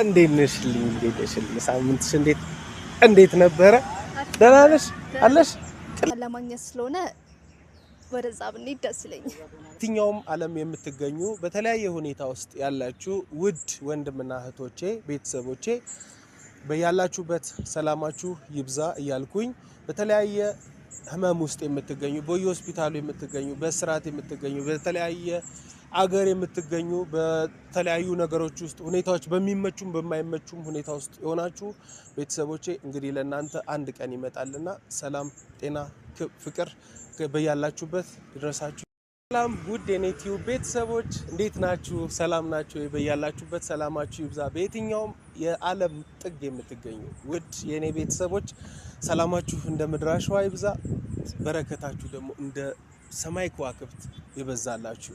እንዴት ነሽልኝ? እንዴት ነሽልኝ? ሳምንትሽ እንዴት ነበረ? ደህና ነሽ አለሽ? ለማግኘት ስለሆነ ወደዛ ብንሄድ ደስ ይለኛል። የትኛውም ዓለም የምትገኙ በተለያየ ሁኔታ ውስጥ ያላችሁ ውድ ወንድምና እህቶቼ ቤተሰቦቼ በያላችሁበት ሰላማችሁ ይብዛ እያልኩኝ በተለያየ ህመም ውስጥ የምትገኙ በየሆስፒታሉ የምትገኙ በስርዓት የምትገኙ በተለያየ አገር የምትገኙ በተለያዩ ነገሮች ውስጥ ሁኔታዎች በሚመቹም በማይመቹም ሁኔታ ውስጥ የሆናችሁ ቤተሰቦቼ እንግዲህ ለእናንተ አንድ ቀን ይመጣልና ሰላም፣ ጤና፣ ፍቅር በያላችሁበት ይድረሳችሁ። ሰላም ውድ የኔቲው ቤተሰቦች እንዴት ናችሁ? ሰላም ናችሁ? በያላችሁበት ሰላማችሁ ይብዛ። በየትኛውም የዓለም ጥግ የምትገኙ ውድ የኔ ቤተሰቦች ሰላማችሁ እንደ ምድር አሸዋ ይብዛ፣ በረከታችሁ ደግሞ እንደ ሰማይ ከዋክብት ይበዛላችሁ።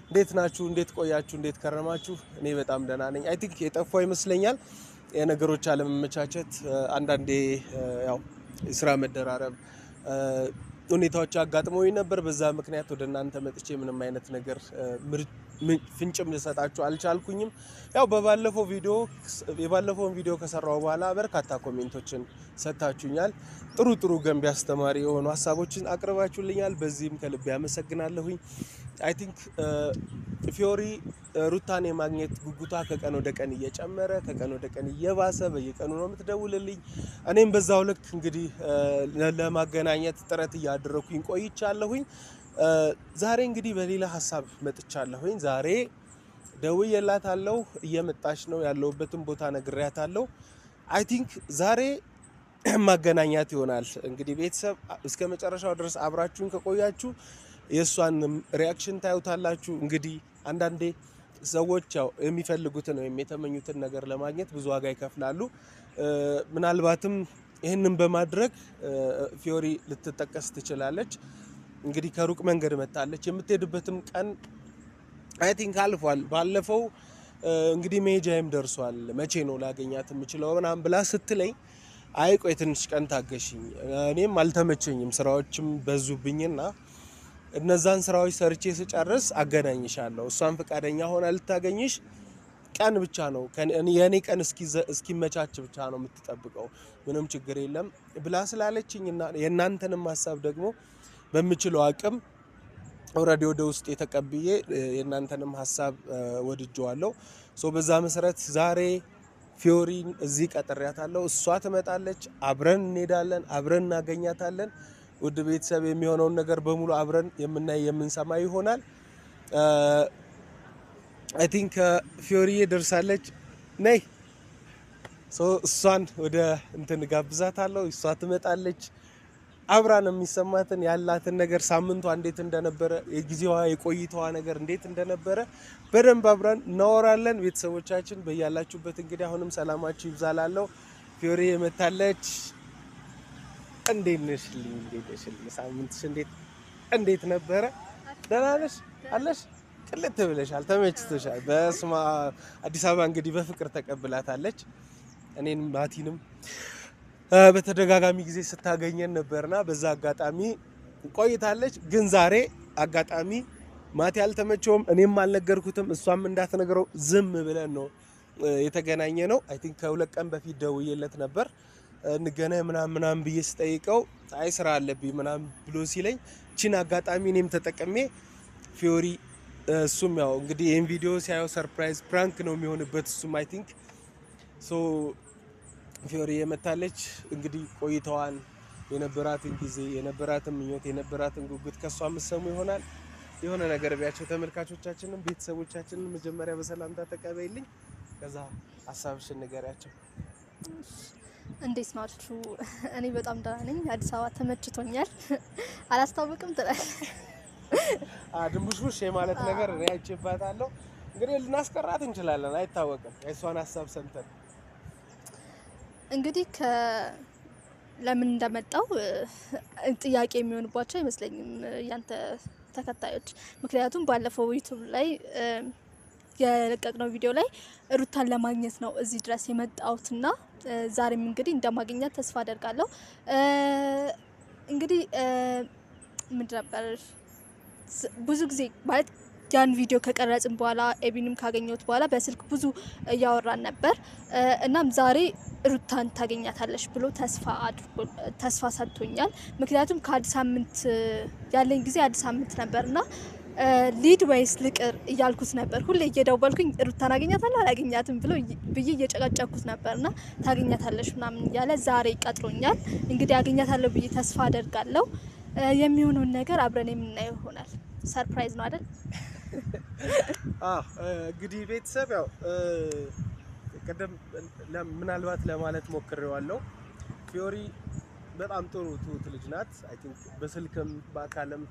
እንዴት ናችሁ? እንዴት ቆያችሁ? እንዴት ከረማችሁ? እኔ በጣም ደህና ነኝ። አይ ቲንክ የጠፋው ይመስለኛል የነገሮች አለመመቻቸት፣ አንዳንዴ ያው የስራ መደራረብ ሁኔታዎች አጋጥመውኝ ነበር። በዛ ምክንያት ወደ እናንተ መጥቼ ምንም አይነት ነገር ፍንጭም ልሰጣችሁ አልቻልኩኝም። ያው የባለፈውን ቪዲዮ ከሰራው በኋላ በርካታ ኮሜንቶችን ሰጥታችሁኛል። ጥሩ ገንቢ አስተማሪ የሆኑ ሀሳቦችን አቅርባችሁልኛል። በዚህም ከልብ ያመሰግናለሁኝ። አይ ቲንክ ፊዮሪ ሩታን የማግኘት ጉጉቷ ከቀን ወደ ቀን እየጨመረ ከቀን ወደ ቀን እየባሰ በየቀኑ ነው የምትደውልልኝ። እኔም በዛው ልክ እንግዲህ ለማገናኘት ጥረት እያደረኩኝ ቆይቻለሁኝ። ዛሬ እንግዲህ በሌላ ሀሳብ መጥቻለሁኝ። ዛሬ ደውዬላታለሁ፣ እየመጣች ነው፣ ያለሁበትን ቦታ ነግሬያታለሁ። አይ ቲንክ ዛሬ ማገናኛት ይሆናል። እንግዲህ ቤተሰብ እስከ መጨረሻው ድረስ አብራችሁን ከቆያችሁ የእሷን ሪያክሽን ታዩታላችሁ። እንግዲህ አንዳንዴ ሰዎች ያው የሚፈልጉትን ወይም የተመኙትን ነገር ለማግኘት ብዙ ዋጋ ይከፍላሉ። ምናልባትም ይህንን በማድረግ ፊዮሪ ልትጠቀስ ትችላለች። እንግዲህ ከሩቅ መንገድ መጣለች። የምትሄድበትም ቀን አይ ቲንክ አልፏል። ባለፈው እንግዲህ መሄጃዬም ደርሷል፣ መቼ ነው ላገኛት የምችለው ምናምን ብላ ስትለኝ አይ ቆይ ትንሽ ቀን ታገሽኝ፣ እኔም አልተመቸኝም፣ ስራዎችም በዙብኝና እነዛን ስራዎች ሰርቼ ስጨርስ አገናኝሻለሁ፣ እሷን ፈቃደኛ ሆና ልታገኝሽ ቀን ብቻ ነው የኔ ቀን እስኪመቻች ብቻ ነው የምትጠብቀው፣ ምንም ችግር የለም ብላ ስላለችኝና የእናንተንም ሀሳብ ደግሞ በምችለው አቅም ኦልሬዲ ወደ ውስጥ የተቀብዬ የእናንተንም ሀሳብ ወድጀዋለሁ። ሶ በዛ መሰረት ዛሬ ፊዮሪን እዚህ ቀጥሬያታለሁ። እሷ ትመጣለች፣ አብረን እንሄዳለን፣ አብረን እናገኛታለን። ውድ ቤተሰብ የሚሆነውን ነገር በሙሉ አብረን የምናይ የምንሰማ ይሆናል። አይ ቲንክ ፊዮሪዬ ደርሳለች። ነይ እሷን ወደ እንትን ጋብዛታለሁ። እሷ ትመጣለች። አብራን የሚሰማትን ያላትን ነገር ሳምንቷ እንዴት እንደነበረ የጊዜዋ የቆይታዋ ነገር እንዴት እንደነበረ በደንብ አብራን እናወራለን። ቤተሰቦቻችን በያላችሁበት እንግዲህ አሁንም ሰላማችሁ ይብዛላለሁ። ፊዮሪዬ መታለች። እንዴት ነሽልኝ? እንዴት ነሽልኝ? ሳምንትሽ እንዴት ነበረ? ደህና ነሽ አለሽ? ቅልት ብለሻል፣ ተመችቶሻል። በስማ አዲስ አበባ እንግዲህ በፍቅር ተቀብላታለች። እኔን ማቲንም በተደጋጋሚ ጊዜ ስታገኘን ነበርና በዛ አጋጣሚ ቆይታለች። ግን ዛሬ አጋጣሚ ማቲ አልተመቸውም፣ እኔም አልነገርኩትም፣ እሷም እንዳትነግረው ዝም ብለን ነው የተገናኘ ነው። አይ ቲንክ ከሁለት ቀን በፊት ደውዬለት ነበር እንገናኝ ምናምን ብዬ ስጠይቀው አይ ስራ አለብኝ ምናምን ብሎ ሲለኝ ቺን አጋጣሚ እኔም ተጠቅሜ ፊዮሪ እሱም ያው እንግዲህ ይሄን ቪዲዮ ሲያየው ሰርፕራይዝ ፕራንክ ነው የሚሆንበት እሱም አይ ቲንክ ሶ ፊዮሪ የመታለች። እንግዲህ ቆይተዋን የነበራትን ጊዜ የነበራትን ምኞት የነበራትን ጉጉት ከሷ የምትሰሙ ይሆናል። የሆነ ነገር ቢያቸው ተመልካቾቻችንን ቤተሰቦቻችንን መጀመሪያ በሰላምታ ተቀበይልኝ፣ ከዛ ሀሳብሽን ንገሪያቸው። እንዴት ናችሁ? እኔ በጣም ደህና ነኝ። አዲስ አበባ ተመችቶኛል። አላስታውቅም ትላለህ ድንቡሽቡሽ የማለት ነገር እኔ አይቼባታለሁ። እንግዲህ ልናስቀራት እንችላለን፣ አይታወቅም። የእሷን ሀሳብ ሰምተን እንግዲህ ለምን እንደመጣው ጥያቄ የሚሆንባቸው አይመስለኝም ያንተ ተከታዮች። ምክንያቱም ባለፈው ዩቲዩብ ላይ የለቀቅነው ቪዲዮ ላይ ሩታን ለማግኘት ነው እዚህ ድረስ የመጣሁትና ዛሬም እንግዲህ እንደማገኛት ተስፋ አደርጋለሁ። እንግዲህ ምን ነበር ብዙ ጊዜ ማለት ያን ቪዲዮ ከቀረጽን በኋላ ኤቢንም ካገኘሁት በኋላ በስልክ ብዙ እያወራን ነበር። እናም ዛሬ ሩታን ታገኛታለሽ ብሎ ተስፋ ሰጥቶኛል። ምክንያቱም ከአዲስ ሳምንት ያለኝ ጊዜ አዲስ ሳምንት ነበርና ሊድ ወይስ ልቅር እያልኩት ነበር። ሁሌ እየደወልኩኝ ሩታን አገኛታለሁ አላገኛትም ብዬ እየጨቀጨኩት ነበርና ታገኛታለሽ ምናምን እያለ ዛሬ ቀጥሮኛል። እንግዲህ አገኛታለሁ ብዬ ተስፋ አደርጋለሁ። የሚሆነውን ነገር አብረን የምናየው ይሆናል። ሰርፕራይዝ ነው አይደል? እንግዲህ ቤተሰብ ያው ቀደም ምናልባት ለማለት ሞክሬዋለሁ። ፊዮሪ በጣም ጥሩ ትሁት ልጅ ናት። አይ ቲንክ በስልክም በአካልም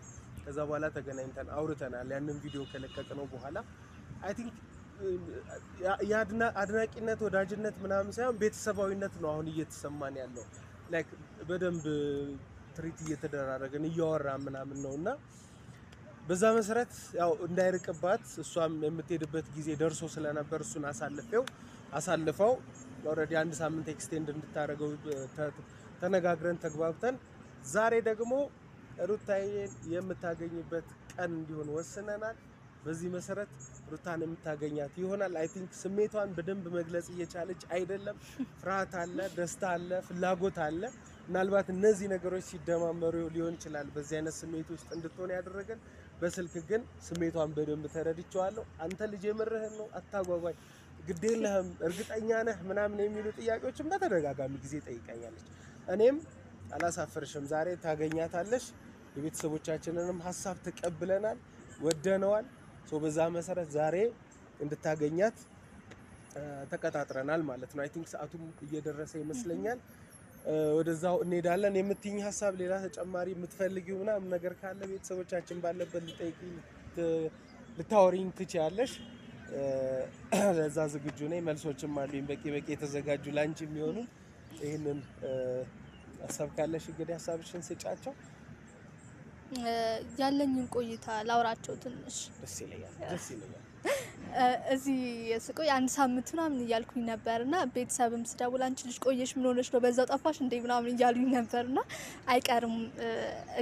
ከዛ በኋላ ተገናኝተን አውርተናል። ያንን ቪዲዮ ከለቀቅነው በኋላ አይ ቲንክ አድናቂነት ወዳጅነት ምናምን ሳይሆን ቤተሰባዊነት ነው አሁን እየተሰማን ያለው። ላይክ በደንብ ትሪት እየተደራረገን እያወራ ምናምን ነውና በዛ መሰረት ያው እንዳይርቅባት እሷም የምትሄድበት ጊዜ ደርሶ ስለነበር እሱን አሳልፈው ኦልሬዲ አንድ ሳምንት ኤክስቴንድ እንድታረገው ተነጋግረን ተግባብተን ዛሬ ደግሞ ሩታዬን የምታገኝበት ቀን እንዲሆን ወስነናል። በዚህ መሰረት ሩታን የምታገኛት ይሆናል። አይ ቲንክ ስሜቷን በደንብ መግለጽ እየቻለች አይደለም። ፍርሃት አለ፣ ደስታ አለ፣ ፍላጎት አለ። ምናልባት እነዚህ ነገሮች ሲደማመሩ ሊሆን ይችላል በዚህ አይነት ስሜት ውስጥ እንድትሆን ያደረገን። በስልክ ግን ስሜቷን በደንብ ተረድቼዋለሁ። አንተ ልጅ የምርህን ነው አታጓጓኝ፣ ግዴለህም፣ እርግጠኛ ነህ ምናምን የሚሉ ጥያቄዎችን በተደጋጋሚ ጊዜ ጠይቃኛለች። እኔም አላሳፈርሽም፣ ዛሬ ታገኛታለሽ። የቤተሰቦቻችንንም ሀሳብ ተቀብለናል፣ ወደነዋል። በዛ መሰረት ዛሬ እንድታገኛት ተቀጣጥረናል ማለት ነው። አይ ቲንክ ሰዓቱም እየደረሰ ይመስለኛል። ወደዛው እንሄዳለን። የምትይኝ ሀሳብ ሌላ ተጨማሪ የምትፈልጊው ምናምን ነገር ካለ ቤተሰቦቻችን ባለበት ልታወሪኝ ትችያለሽ። ለዛ ዝግጁ ነኝ። መልሶችም አሉኝ በቂ የተዘጋጁ ላንቺ የሚሆኑ። ይሄንን ሀሳብ ካለሽ እንግዲህ ሀሳብሽን ስጫቸው። ያለኝን ቆይታ ላውራቸው ትንሽ። ደስ ይለኛል። እዚህ ስቆይ አንድ ሳምንት ምናምን እያልኩኝ ነበርና ቤተሰብም ስደውል አንቺ ልጅ ቆየሽ ምን ሆነሽ ነው በዛው ጠፋሽ እንዴ ምናምን እያሉኝ ነበርና አይቀርም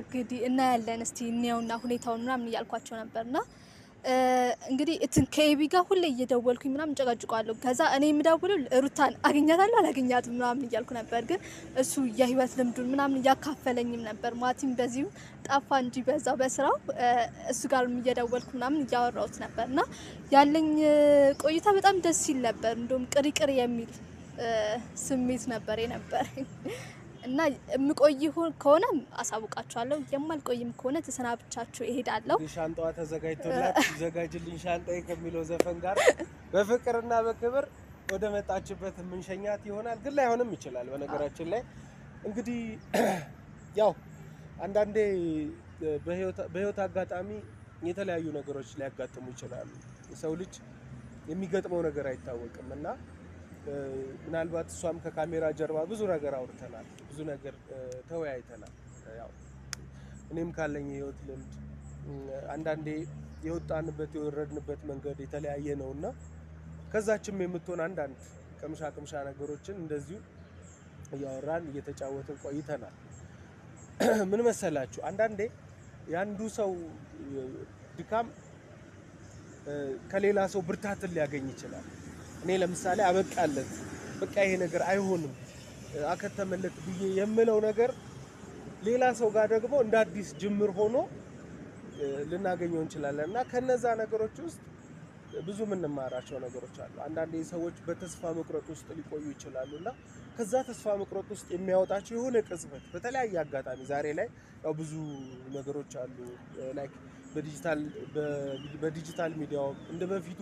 እንግዲህ እናያለን እስቲ እንየውና ሁኔታውን ምናምን እያልኳቸው ነበርና እንግዲህ ከኤቢ ጋር ሁሌ እየደወልኩኝ ምናምን ጨቃጭቋለሁ። ከዛ እኔ የምደውለው ሩታን አገኛታለሁ አላገኛትም ምናምን እያልኩ ነበር። ግን እሱ የህይወት ልምዱን ምናምን እያካፈለኝም ነበር። ማቲም በዚሁ ጠፋ እንጂ በዛው በስራው እሱ ጋርም እየደወልኩ ምናምን እያወራሁት ነበርና ያለኝ ቆይታ በጣም ደስ ይል ነበር። እንደውም ቅሪቅሪ የሚል ስሜት ነበር የነበረኝ እና የምቆይ ከሆነ አሳውቃችኋለሁ፣ የማልቆይም ከሆነ ተሰናብቻችሁ እሄዳለሁ። ሻንጣዋ ተዘጋጅቶላት ዘጋጅልኝ ሻንጣዬ ከሚለው ዘፈን ጋር በፍቅርና በክብር ወደ መጣችበት የምንሸኛት ይሆናል። ግን ላይሆንም ይችላል። በነገራችን ላይ እንግዲህ ያው አንዳንዴ በህይወት አጋጣሚ የተለያዩ ነገሮች ሊያጋጥሙ ይችላሉ። የሰው ልጅ የሚገጥመው ነገር አይታወቅም እና ምናልባት እሷም ከካሜራ ጀርባ ብዙ ነገር አውርተናል፣ ብዙ ነገር ተወያይተናል። ያው እኔም ካለኝ የህይወት ልምድ አንዳንዴ የወጣንበት የወረድንበት መንገድ የተለያየ ነውና ከዛችም የምትሆን አንዳንድ ቅምሻ ነገሮችን እንደዚሁ እያወራን እየተጫወትን ቆይተናል። ምን መሰላችሁ፣ አንዳንዴ ያንዱ ሰው ድካም ከሌላ ሰው ብርታትን ሊያገኝ ይችላል። እኔ ለምሳሌ አበቃለት በቃ ይሄ ነገር አይሆንም አከተመለት ብዬ የምለው ነገር ሌላ ሰው ጋር ደግሞ እንደ አዲስ ጅምር ሆኖ ልናገኘው እንችላለን እና ከነዛ ነገሮች ውስጥ ብዙ የምንማራቸው ነገሮች አሉ። አንዳንዴ ሰዎች በተስፋ መቁረጥ ውስጥ ሊቆዩ ይችላሉና ከዛ ተስፋ መቁረጥ ውስጥ የሚያወጣቸው የሆነ ቅጽበት በተለያየ አጋጣሚ ዛሬ ላይ ያው ብዙ ነገሮች አሉ። ላይክ በዲጂታል ሚዲያው እንደ በፊቱ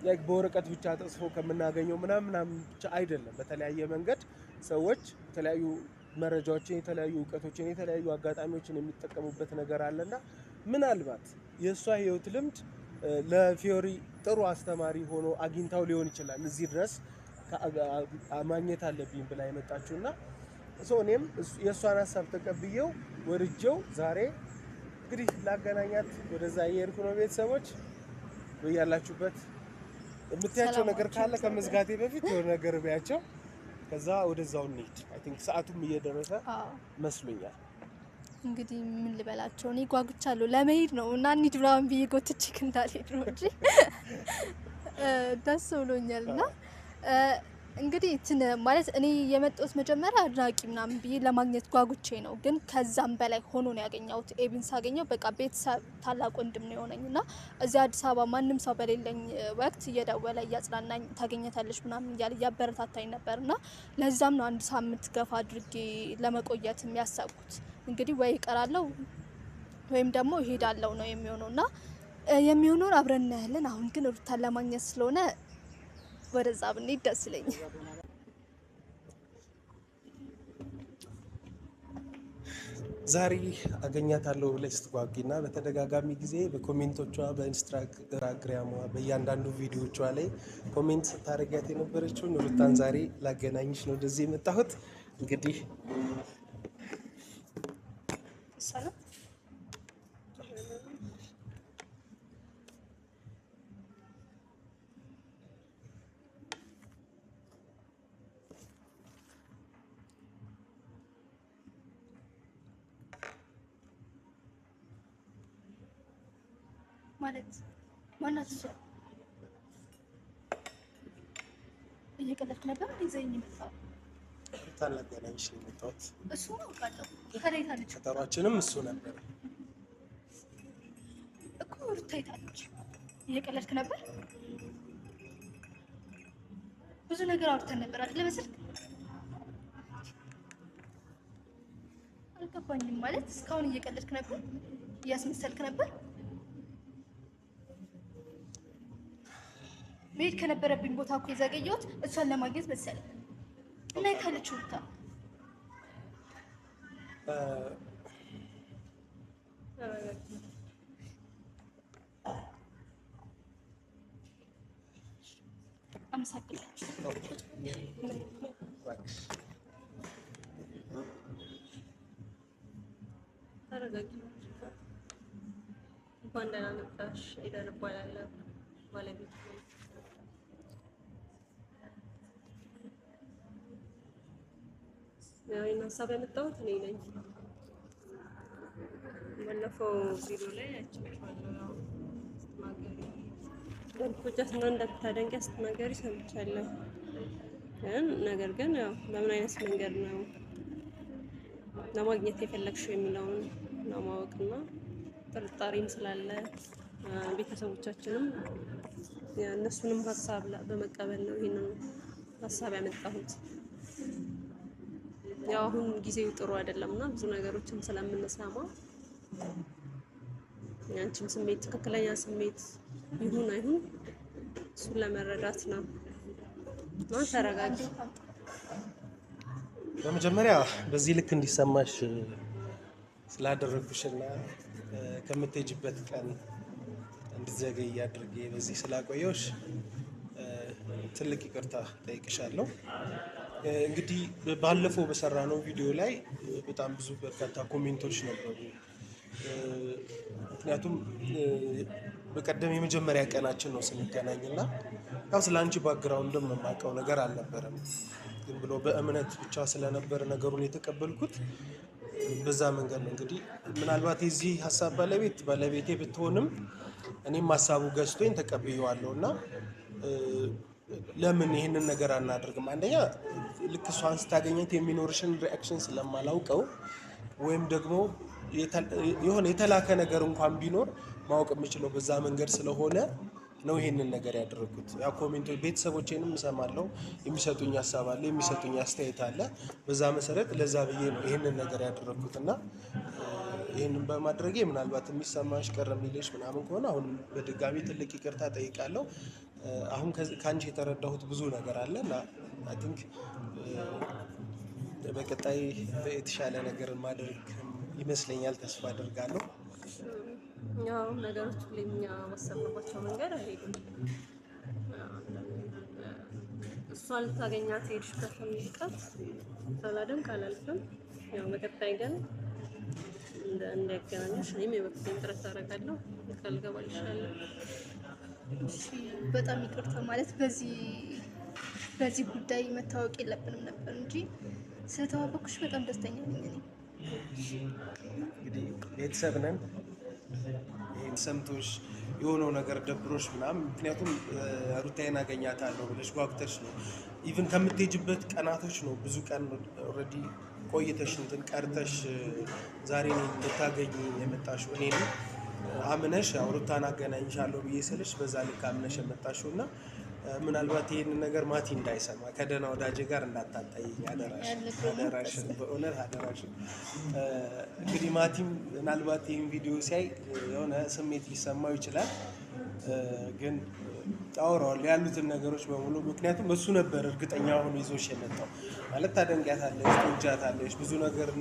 ላይክ በወረቀት ብቻ ተጽፎ ከምናገኘው ምናምን ብቻ አይደለም። በተለያየ መንገድ ሰዎች የተለያዩ መረጃዎችን፣ የተለያዩ እውቀቶችን፣ የተለያዩ አጋጣሚዎችን የሚጠቀሙበት ነገር አለና ምናልባት የእሷ ህይወት ልምድ ለፊዮሪ ጥሩ አስተማሪ ሆኖ አግኝታው ሊሆን ይችላል። እዚህ ድረስ ማግኘት አለብኝ ብላ የመጣችውና እኔም የእሷን ሀሳብ ተቀብዬው ወርጄው ዛሬ እንግዲህ ላገናኛት ወደዛ እየሄድኩ ነው። ቤተሰቦች በያላችሁበት የምትያቸው ነገር ካለ ከመዝጋቴ በፊት የሆነ ነገር ቢያቸው ከዛ ወደዛው እንሂድ። አይ ቲንክ ሰዓቱም እየደረሰ መስሎኛል። እንግዲህ ምን ልበላቸው፣ እኔ ጓጉቻለሁ ለመሄድ ነው እና እንሂድ ምናምን ብዬ ጎትቼክ እንዳልሄድ ነው እንጂ ደስ ብሎኛል። እና እንግዲህ ማለት እኔ የመጣሁት መጀመሪያ አድናቂ ምናምን ብዬ ለማግኘት ጓጉቼ ነው፣ ግን ከዛም በላይ ሆኖ ነው ያገኘሁት። ኤቢን ሳገኘው በቃ ቤተሰብ ታላቅ ወንድም ነው የሆነኝ እና እዚህ አዲስ አበባ ማንም ሰው በሌለኝ ወቅት እየደወለ እያጽናናኝ ታገኘታለች ምናምን እያለ እያበረታታኝ ነበር እና ለዛም ነው 1 ሳምንት ገፋ አድርጌ ለመቆየት የሚያሰብኩት። እንግዲህ ወይ እቀራለሁ ወይም ደግሞ እሄዳለሁ ነው የሚሆነው እና የሚሆነውን አብረን እናያለን። አሁን ግን ሩታን ለማግኘት ስለሆነ ወደዛ ብንሄድ ደስ ይለኛል። ዛሬ አገኛታለሁ ብለሽ ስትጓጊና በተደጋጋሚ ጊዜ በኮሜንቶቿ በኢንስታግራሟ በእያንዳንዱ ቪዲዮቿ ላይ ኮሜንት ስታደርጊያት የነበረችውን ሩታን ዛሬ ላገናኝሽ ነው ወደዚህ የመጣሁት። እንግዲህ ማለት ማናት እሷ? እየቀለድክ ነበር ይዘኝ የመጣው? ሩታን ላገናኝሽ ነው የመጣሁት። እሱ ነው ቃለው ከሬታለች። ቀጠሯችንም እሱ ነበር እኮ ሩታ ይታለች። እየቀለድክ ነበር? ብዙ ነገር አውርተን ነበር አይደል በስልክ? አልገባኝም። ማለት እስካሁን እየቀለድክ ነበር? እያስመሰልክ ነበር? መሄድ ከነበረብኝ ቦታ እኮ የዘገየሁት እሷን ለማግኘት መሰለኝ። እና የታለች ሩታ? አመሰግናለሁ። ተረጋጊ። እንኳን ደህና መጣሽ። ሄደን እባላለሁ ባለቤት ነው። ያው ይሄን ሀሳብ ያመጣሁት እኔ ነኝ። ባለፈው ቪዲዮ ላይ አይቻለሁ። ስትናገሪ ነው እንደምታደንቂ ስትናገሪ ሰምቻለሁ። ነገር ግን ያው በምን አይነት መንገድ ነው ለማግኘት የፈለግሽው የሚለውን ለማወቅና ጥርጣሬም ስላለ ቤተሰቦቻችንም እነሱንም ሀሳብ በመቀበል ነው ይሄንን ሀሳብ ያመጣሁት። ያው አሁን ጊዜው ጥሩ አይደለምና ብዙ ነገሮችን ስለምንሰማ ያንቺም ስሜት ትክክለኛ ስሜት ይሁን አይሁን እሱን ለመረዳት ነው። ተረጋጊ። በመጀመሪያ በዚህ ልክ እንዲሰማሽ ስላደረግኩሽና ከምትሄጂበት ቀን እንድትዘገይ አድርጌ በዚህ ስላቆየሁሽ ትልቅ ይቅርታ ጠይቅሻለሁ። እንግዲህ ባለፈው በሰራነው ቪዲዮ ላይ በጣም ብዙ በርካታ ኮሜንቶች ነበሩ። ምክንያቱም በቀደም የመጀመሪያ ቀናችን ነው ስንገናኝና ያው ስለ አንቺ ባክግራውንድም የማውቀው ነገር አልነበረም። ግን ብሎ በእምነት ብቻ ስለነበር ነገሩን የተቀበልኩት በዛ መንገድ ነው። እንግዲህ ምናልባት የዚህ ሀሳብ ባለቤቴ ብትሆንም እኔም ሀሳቡ ገዝቶኝ ተቀብየዋለሁ እና ለምን ይህንን ነገር አናደርግም? አንደኛ ልክ እሷን ስታገኘት የሚኖርሽን ሪአክሽን ስለማላውቀው ወይም ደግሞ የሆነ የተላከ ነገር እንኳን ቢኖር ማወቅ የምችለው በዛ መንገድ ስለሆነ ነው ይሄንን ነገር ያደረኩት። ያ ኮሜንቶች ቤተሰቦቼንም እሰማለሁ፣ የሚሰጡኝ ሀሳብ አለ፣ የሚሰጡኝ አስተያየት አለ። በዛ መሰረት ለዛ ብዬ ነው ይሄንን ነገር ያደረኩት እና ይህንን በማድረጌ ምናልባት የሚሰማሽ ቀረ የሚልሽ ምናምን ከሆነ አሁን በድጋሚ ትልቅ ይቅርታ ጠይቃለሁ። አሁን ከአንቺ የተረዳሁት ብዙ ነገር አለ እና አይ ቲንክ በቀጣይ የተሻለ ነገር ማድረግ ይመስለኛል፣ ተስፋ አደርጋለሁ። ያው ነገሮች ሁሌም እኛ ባሰብንባቸው መንገድ አይሄዱም። እሷ ልታገኛት ሄድሽበትን ርቀት ሳላደንቅ አላልፍም። ያው በቀጣይ ግን እንዳያገናኙሽ እኔም የበኩሌን ጥረት አደርጋለሁ። ቃል እገባልሻለሁ። እሺ፣ በጣም ይቅርታ። ማለት በዚህ ጉዳይ መታወቅ የለብንም ነበር እንጂ ስለተዋወቅኩሽ በጣም ደስተኛ ነኝ። እንግዲህ ቤተሰብ ነን። ይሄን ሰምቶሽ የሆነው ነገር ደብሮሽ ምናምን ምክንያቱም ሩታዬን አገኛታለሁ ብለሽ ጓጉተሽ ነው። ኢቭን ከምትሄጅበት ቀናቶች ነው ብዙ ቀን ኦልሬዲ ቆይተሽ እንትን ቀርተሽ ዛሬ እኔን ልታገኝ የመጣሽው እኔን አምነሽ ያው ሩታን አገናኝሻለሁ ብዬ ስልሽ በዛ ልክ አምነሽ የመጣሽው እና ምናልባት ይህንን ነገር ማቲ እንዳይሰማ ከደህና ወዳጄ ጋር እንዳታጣይኝ አደራሽን፣ በእውነት አደራሽን። እንግዲህ ማቲም ምናልባት ይህን ቪዲዮ ሲያይ የሆነ ስሜት ሊሰማው ይችላል፣ ግን አወራዋለሁ ያሉትን ነገሮች በሙሉ። ምክንያቱም እሱ ነበር እርግጠኛ ሆኖ ይዞሽ የመጣው ማለት ታደንቂያታለሽ፣ ትወጃታለሽ፣ ብዙ ነገር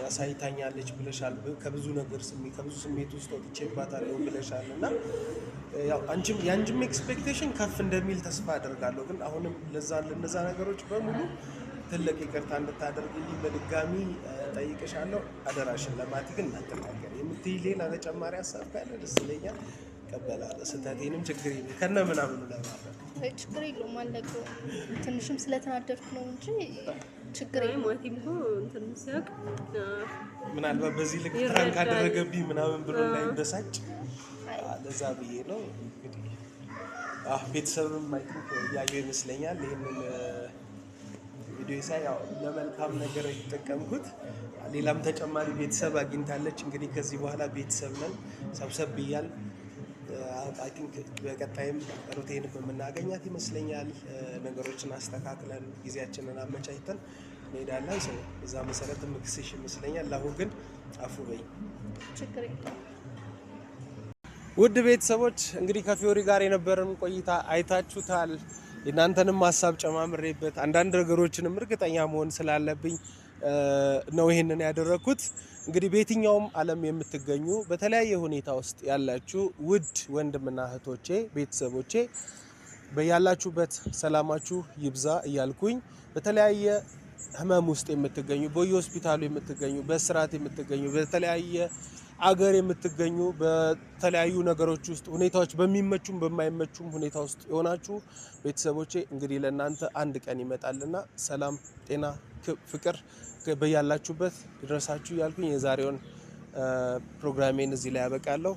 አሳይታኛለች ብለሻል። ከብዙ ስሜት ውስጥ ወጥቼባታለሁ ብለሻል እና ያው የአንቺም ኤክስፔክቴሽን ከፍ እንደሚል ተስፋ አደርጋለሁ። ግን አሁንም ለነዛ ነገሮች በሙሉ ትልቅ ይቅርታ እንድታደርግልኝ በድጋሚ ጠይቅሻለሁ። አደራሽን ለማቲ ግን እንዳትናገር የምትይ ሌላ ተጨማሪ ሀሳብ ካለ ደስ ይለኛል፣ እቀበላለሁ። ስህተቴንም ችግር የለም ከነ ምናምኑ ለማለት ችግር የለውም አልነግረውም። ትንሽም ስለተናደድኩ ነው እንጂ ችግር የለውም። ማቲም እኮ እንትን ሲያውቅ ምናልባት በዚህ ልክ ፕራንክ አደረገብኝ ምናምን ብሎ እንዳይበሳጭ ለዛ ብዬ ነው። እንግዲህ ቤተሰብም ያየው ይመስለኛል ይህንን ቪዲዮ ሳይ ያው ለመልካም ነገር የተጠቀምኩት። ሌላም ተጨማሪ ቤተሰብ አግኝታለች። እንግዲህ ከዚህ በኋላ ቤተሰብ ነን፣ ሰብሰብ ብያል። አይ ቲንክ በቀጣይም ሩቴንም የምናገኛት ይመስለኛል። ነገሮችን አስተካክለን ጊዜያችንን አመቻችተን እንሄዳለን። ሰው እዛ መሰረት ምክስሽ ይመስለኛል። ለአሁን ግን አፉ በይ። ችግር የለም። ውድ ቤተሰቦች እንግዲህ ከፊዮሪ ጋር የነበረን ቆይታ አይታችሁታል። የእናንተንም ሀሳብ ጨማምሬበት አንዳንድ ነገሮችንም እርግጠኛ መሆን ስላለብኝ ነው ይሄንን ያደረኩት። እንግዲህ በየትኛውም ዓለም የምትገኙ በተለያየ ሁኔታ ውስጥ ያላችሁ ውድ ወንድምና እህቶቼ ቤተሰቦቼ በያላችሁበት ሰላማችሁ ይብዛ እያልኩኝ በተለያየ ህመም ውስጥ የምትገኙ በየሆስፒታሉ የምትገኙ በስርዓት የምትገኙ በተለያየ አገር የምትገኙ በተለያዩ ነገሮች ውስጥ ሁኔታዎች በሚመቹም በማይመቹም ሁኔታ ውስጥ የሆናችሁ ቤተሰቦቼ እንግዲህ ለእናንተ አንድ ቀን ይመጣልና ሰላም፣ ጤና፣ ፍቅር በያላችሁበት ይድረሳችሁ እያልኩኝ የዛሬውን ፕሮግራሜን እዚህ ላይ ያበቃለሁ።